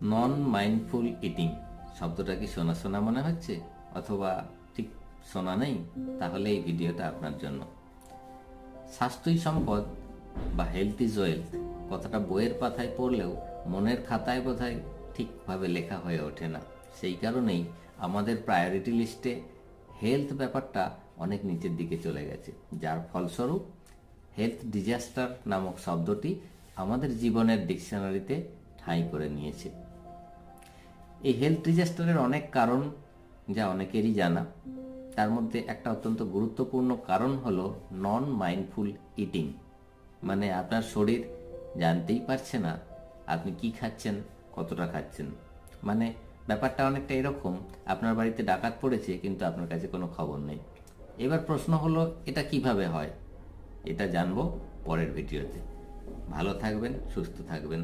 নন mindful eating শব্দটা কি শোনা শোনা মনে হচ্ছে, অথবা ঠিক শোনা নেই? তাহলে এই ভিডিওটা আপনার জন্য। স্বাস্থ্যই সম্পদ বা হেলথ ইজ ওয়েলথ কথাটা বইয়ের পাতায় পড়লেও মনের খাতায় বোধহয় ঠিকভাবে লেখা হয়ে ওঠে না। সেই কারণেই আমাদের প্রায়োরিটি লিস্টে হেলথ ব্যাপারটা অনেক নিচের দিকে চলে গেছে, যার ফলস্বরূপ হেলথ ডিজাস্টার নামক শব্দটি আমাদের জীবনের ডিকশনারিতে ঠাঁই করে নিয়েছে। এই হেলথ ডিজাস্টারের অনেক কারণ, যা অনেকেরই জানা। তার মধ্যে একটা অত্যন্ত গুরুত্বপূর্ণ কারণ হলো নন মাইন্ডফুল ইটিং, মানে আপনার শরীর জানতেই পারছে না আপনি কি খাচ্ছেন, কতটা খাচ্ছেন। মানে ব্যাপারটা অনেকটা এরকম, আপনার বাড়িতে ডাকাত পড়েছে কিন্তু আপনার কাছে কোনো খবর নেই। এবার প্রশ্ন হলো, এটা কিভাবে হয়? এটা জানবো পরের ভিডিওতে। ভালো থাকবেন, সুস্থ থাকবেন।